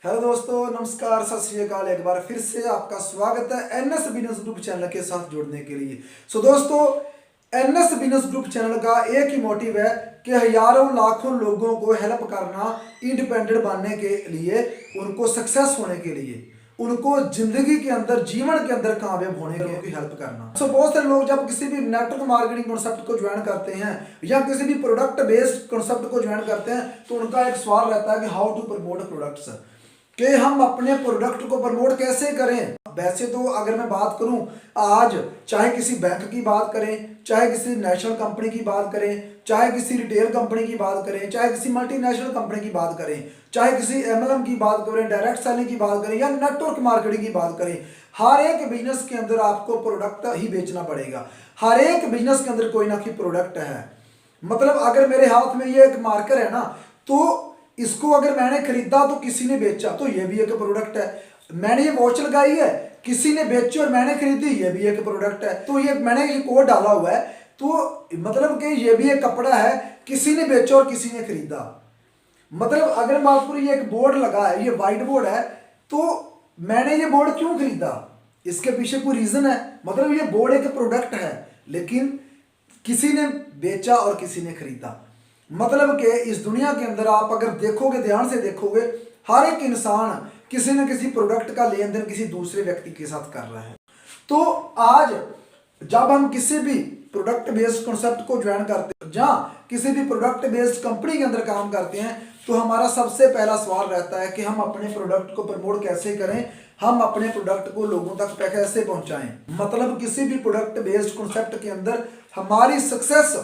Hello दोस्तों, नमस्कार, सत श्री अकाल। एक बार फिर से आपका स्वागत है एनएस बिजनेस ग्रुप चैनल के साथ जुड़ने के लिए। दोस्तों, एनएस बिजनेस ग्रुप चैनल का एक ही मोटिव है कि हजारों लाखों लोगों को हेल्प करना, इंडिपेंडेंट बनने के लिए, उनको सक्सेस होने के लिए, उनको जिंदगी के अंदर, जीवन के अंदर कामयाब होने के लिए हेल्प करना। बहुत सारे लोग जब किसी भी नेटवर्क मार्केटिंग कॉन्सेप्ट को ज्वाइन करते हैं या किसी भी प्रोडक्ट बेस्ड कॉन्सेप्ट को ज्वाइन करते हैं तो उनका एक सवाल रहता है कि हाउ टू प्रमोट प्रोडक्ट्स, कि हम अपने प्रोडक्ट को प्रमोट कैसे करें। वैसे तो अगर मैं बात करूं, आज चाहे किसी बैंक की बात करें, चाहे किसी नेशनल कंपनी की बात करें, चाहे किसी रिटेल कंपनी की बात करें, चाहे किसी मल्टीनेशनल कंपनी की बात करें, चाहे किसी एमएलएम की बात करें, डायरेक्ट सेलिंग की बात करें या नेटवर्क मार्केटिंग की बात करें, हर एक बिजनेस के अंदर आपको प्रोडक्ट ही बेचना पड़ेगा। हर एक बिजनेस के अंदर कोई ना कोई प्रोडक्ट है। मतलब अगर मेरे हाथ में ये एक मार्कर है ना, तो इसको अगर मैंने खरीदा तो किसी ने बेचा, तो ये भी एक प्रोडक्ट है। मैंने ये वॉच लगाई है, किसी ने बेची और मैंने खरीदी, ये भी एक प्रोडक्ट है। तो ये मैंने ये कोड डाला हुआ है, तो मतलब कि ये भी एक कपड़ा है, किसी ने बेचा और किसी ने खरीदा। मतलब अगर बात करूं, ये एक बोर्ड लगा है, ये व्हाइट बोर्ड है, तो मैंने ये बोर्ड क्यों खरीदा, इसके पीछे कोई रीजन है। मतलब ये बोर्ड एक प्रोडक्ट है, लेकिन किसी ने बेचा और किसी ने खरीदा। मतलब कि इस दुनिया के अंदर आप अगर देखोगे, ध्यान से देखोगे, हर एक इंसान किसी न किसी प्रोडक्ट का लेन देन किसी दूसरे व्यक्ति के साथ कर रहा है। तो आज जब हम किसी भी प्रोडक्ट बेस्ड कॉन्सेप्ट को ज्वाइन करते हैं, जहाँ किसी भी प्रोडक्ट बेस्ड कंपनी के अंदर काम करते हैं, तो हमारा सबसे पहला सवाल रहता है कि हम अपने प्रोडक्ट को प्रमोट कैसे करें, हम अपने प्रोडक्ट को लोगों तक कैसे पहुंचाएं। मतलब किसी भी प्रोडक्ट बेस्ड कॉन्सेप्ट के अंदर हमारी सक्सेस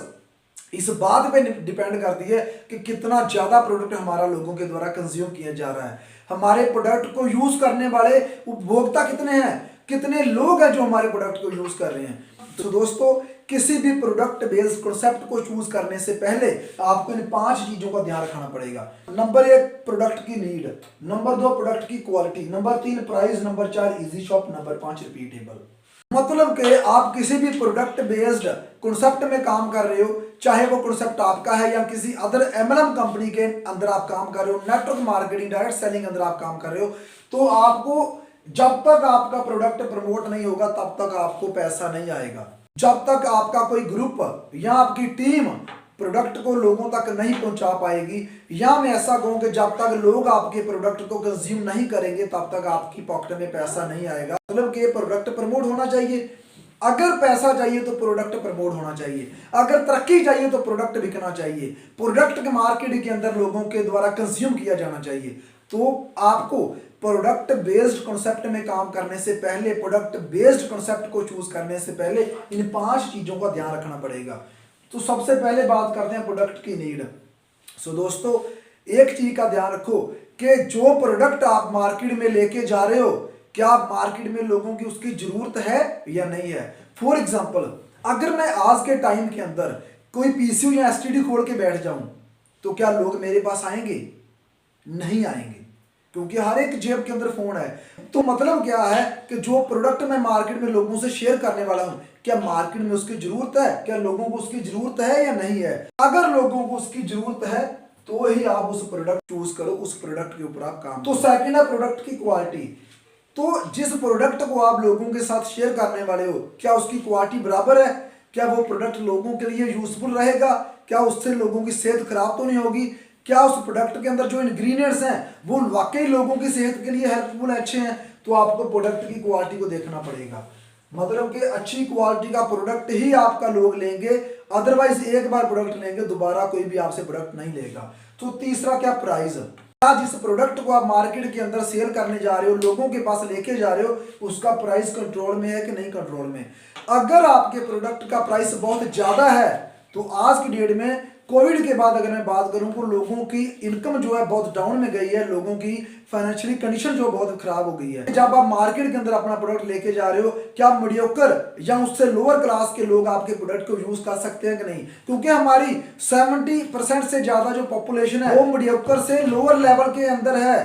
इस बात पे डिपेंड करती है कि कितना ज्यादा प्रोडक्ट हमारा लोगों के द्वारा कंज्यूम किया जा रहा है। हमारे प्रोडक्ट को यूज करने वाले उपभोक्ता कितने हैं, कितने लोग हैं जो हमारे प्रोडक्ट को यूज कर रहे हैं। तो दोस्तों, किसी भी प्रोडक्ट बेस्ड कॉन्सेप्ट को चूज करने से पहले आपको इन 5 चीजों का ध्यान रखना पड़ेगा। नंबर 1, प्रोडक्ट की नीड। नंबर 2, प्रोडक्ट की quality. Number 3, price. Number 4, easy shop. Number 5, repeatable. मतलब कि आप किसी भी प्रोडक्ट बेस्ड कॉन्सेप्ट में काम कर रहे हो, चाहे वो कॉन्सेप्ट आपका है या किसी अदर एमएलएम कंपनी के अंदर आप काम कर रहे हो, नेटवर्क मार्केटिंग, डायरेक्ट सेलिंग अंदर आप काम कर रहे हो, तो आपको जब तक आपका प्रोडक्ट प्रमोट नहीं होगा तब तक आपको पैसा नहीं आएगा। जब तक आपका कोई ग्रुप या आपकी टीम प्रोडक्ट को लोगों तक नहीं पहुंचा पाएगी, या मैं ऐसा कहूं कि जब तक लोग आपके प्रोडक्ट को कंज्यूम नहीं करेंगे तब तक आपकी पॉकेट में पैसा नहीं आएगा। मतलब कि प्रोडक्ट प्रमोट होना चाहिए। अगर पैसा चाहिए तो प्रोडक्ट प्रमोट होना चाहिए, अगर तरक्की चाहिए तो प्रोडक्ट बिकना चाहिए, प्रोडक्ट के मार्केट के अंदर लोगों के द्वारा कंज्यूम किया जाना चाहिए। तो आपको प्रोडक्ट बेस्ड कॉन्सेप्ट में काम करने से पहले, प्रोडक्ट बेस्ड कॉन्सेप्ट को चूज करने से पहले इन 5 चीजों का ध्यान रखना पड़ेगा। तो सबसे पहले बात करते हैं प्रोडक्ट की नीड। दोस्तों, एक चीज का ध्यान रखो कि जो प्रोडक्ट आप मार्केट में लेके जा रहे हो, क्या मार्केट में लोगों की उसकी जरूरत है या नहीं है। फॉर एग्जाम्पल, अगर मैं आज के टाइम के अंदर कोई पीसीयू या एसटीडी खोल के बैठ जाऊं तो क्या लोग मेरे पास आएंगे? नहीं आएंगे, क्योंकि हर एक जेब के अंदर फोन है। तो मतलब क्या है कि जो प्रोडक्ट मैं मार्केट में लोगों से शेयर करने वाला हूं, क्या मार्केट में उसकी जरूरत है, क्या लोगों को उसकी जरूरत है या नहीं है। अगर लोगों को उसकी जरूरत है तो ही आप उस प्रोडक्ट चूज करो, उस प्रोडक्ट के ऊपर आप काम। तो सेकंड है प्रोडक्ट की क्वालिटी। तो जिस प्रोडक्ट को आप लोगों के साथ शेयर करने वाले हो, क्या उसकी क्वालिटी बराबर है, क्या वो प्रोडक्ट लोगों के लिए यूजफुल रहेगा, क्या उससे लोगों की सेहत खराब तो नहीं होगी, क्या उस प्रोडक्ट के अंदर जो इंग्रेडिएंट्स हैं वो वाकई लोगों की सेहत के लिए हेल्पफुल अच्छे हैं। तो आपको प्रोडक्ट की क्वालिटी को देखना पड़ेगा। मतलब कि अच्छी क्वालिटी का प्रोडक्ट ही आपका लोग लेंगे, अदरवाइज एक बार प्रोडक्ट लेंगे, दोबारा कोई भी आपसे प्रोडक्ट नहीं लेगा। तो तीसरा क्या, प्राइस। जिस प्रोडक्ट को आप मार्केट के अंदर सेल करने जा रहे हो, लोगों के पास लेके जा रहे हो, उसका प्राइस कंट्रोल में है कि नहीं कंट्रोल में। अगर आपके प्रोडक्ट का प्राइस बहुत ज्यादा है तो आज की डेट में, कोविड के बाद अगर मैं बात करूं, तो लोगों की इनकम जो है बहुत डाउन में गई है, लोगों की फाइनेंशियली कंडीशन जो बहुत खराब हो गई है। जब आप मार्केट के अंदर अपना प्रोडक्ट लेके जा रहे हो, क्या मीडियोकर या उससे लोअर क्लास के लोग आपके प्रोडक्ट को यूज कर सकते हैं कि नहीं? क्योंकि हमारी 70% से ज्यादा जो पॉपुलेशन है वो मीडियोकर से लोअर लेवल के अंदर है।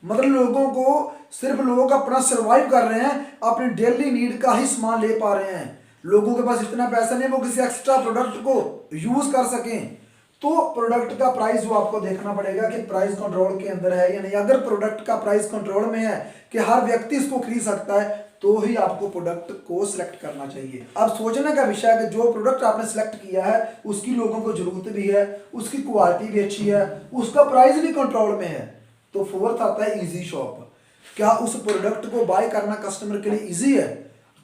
मतलब लोगों को सिर्फ लोग अपना सर्वाइव कर रहे हैं, अपनी डेली नीड का ही सामान ले पा रहे हैं। लोगों के पास इतना पैसा नहीं वो किसी एक्स्ट्रा प्रोडक्ट को यूज कर सकें। तो प्रोडक्ट का प्राइस वो आपको देखना पड़ेगा कि प्राइस कंट्रोल के अंदर है या नहीं। अगर प्रोडक्ट का प्राइस कंट्रोल में है कि हर व्यक्ति इसको खरीद सकता है, तो ही आपको प्रोडक्ट को सिलेक्ट करना चाहिए। अब सोचने का विषय है कि जो प्रोडक्ट आपने सिलेक्ट किया है उसकी लोगों को जरूरत भी है, उसकी क्वालिटी भी अच्छी है, उसका प्राइस भी कंट्रोल में है। तो फोर्थ आता है इजी शॉप। क्या उस प्रोडक्ट को बाय करना कस्टमर के लिए इजी है?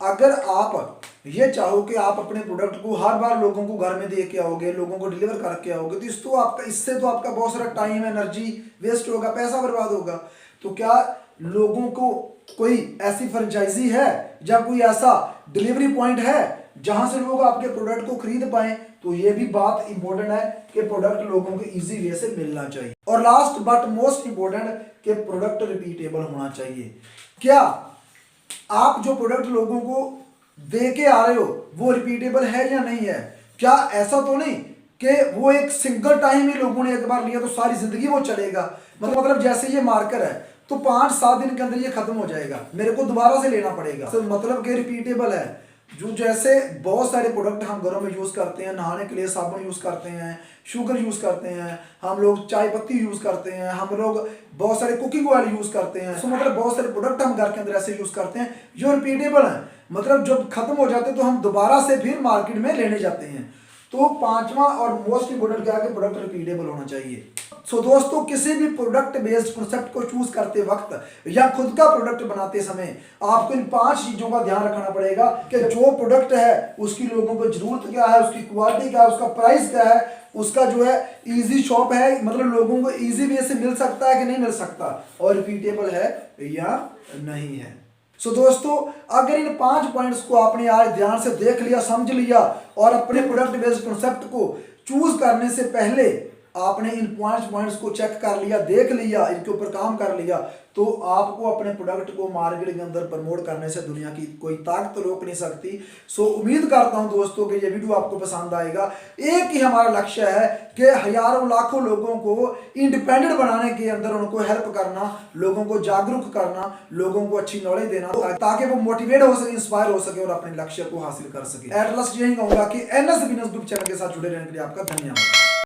अगर आप ये चाहो कि आप अपने प्रोडक्ट को हर बार लोगों को घर में दे के आओगे, लोगों को डिलीवर करके आओगे, तो इससे तो आपका बहुत सारा टाइम, एनर्जी वेस्ट होगा, पैसा बर्बाद होगा। तो क्या लोगों को कोई ऐसी फ्रेंचाइजी है या कोई ऐसा डिलीवरी पॉइंट है जहां से लोग आपके प्रोडक्ट को खरीद पाए? तो ये भी बात इंपॉर्टेंट है कि प्रोडक्ट लोगों को इजी वे से मिलना चाहिए। और लास्ट बट मोस्ट इंपॉर्टेंट कि प्रोडक्ट रिपीटेबल होना चाहिए। क्या आप जो प्रोडक्ट लोगों को दे के आ रहे हो वो रिपीटेबल है या नहीं है? क्या ऐसा तो नहीं कि वो एक सिंगल टाइम ही लोगों ने एक बार लिया तो सारी जिंदगी वो चलेगा? मतलब जैसे ये मार्कर है तो 5-7 दिन के अंदर ये खत्म हो जाएगा, मेरे को दोबारा से लेना पड़ेगा। तो मतलब कि रिपीटेबल है। जो जैसे बहुत सारे प्रोडक्ट हम घरों में यूज करते हैं, नहाने के लिए साबुन यूज करते हैं, शुगर यूज करते हैं, हम लोग चाय पत्ती यूज करते हैं, हम लोग बहुत सारे कुकिंग ऑयल यूज करते हैं। तो मतलब बहुत सारे प्रोडक्ट हम घर के अंदर ऐसे यूज करते हैं जो रिपीटेबल है। मतलब जब खत्म हो जाते हैं तो हम दोबारा से फिर मार्केट में लेने जाते हैं। तो पांचवा और मोस्ट इंपोर्टेंट क्या है कि प्रोडक्ट रिपीटेबल होना चाहिए। सो दोस्तों, किसी भी प्रोडक्ट बेस्ड कॉन्सेप्ट को चूज करते वक्त या खुद का प्रोडक्ट बनाते समय आपको इन 5 चीजों का ध्यान रखना पड़ेगा कि जो प्रोडक्ट है उसकी लोगों को जरूरत क्या है, उसकी क्वालिटी क्या है, उसका प्राइस क्या है, उसका जो है इजी शॉप है, मतलब लोगों को इजी वे से मिल सकता है कि नहीं मिल सकता, और रिपीटेबल है या नहीं है। सो दोस्तों, अगर इन 5 पॉइंट्स को आपने आज ध्यान से देख लिया, समझ लिया और अपने प्रोडक्ट बेस्ड कॉन्सेप्ट को चूज करने से पहले आपने इन 5 पॉइंट्स को चेक कर लिया, देख लिया, इनके ऊपर काम कर लिया, तो आपको अपने प्रोडक्ट को मार्केट के अंदर प्रमोट करने से दुनिया की कोई ताकत रोक नहीं सकती। सो उम्मीद करता हूं दोस्तों कि ये वीडियो आपको पसंद आएगा। एक ही हमारा लक्ष्य है कि हजारों लाखों लोगों को इंडिपेंडेंट बनाने के अंदर उनको हेल्प करना, लोगों को जागरूक करना, लोगों को अच्छी नॉलेज देना, ताकि वो मोटिवेट हो सके, इंस्पायर हो सके और अपने लक्ष्य को हासिल कर सके। एट लास्ट यही कहूंगा कि एनएस बिजनेस ग्रुप चैनल के साथ जुड़े रहने के लिए आपका धन्यवाद।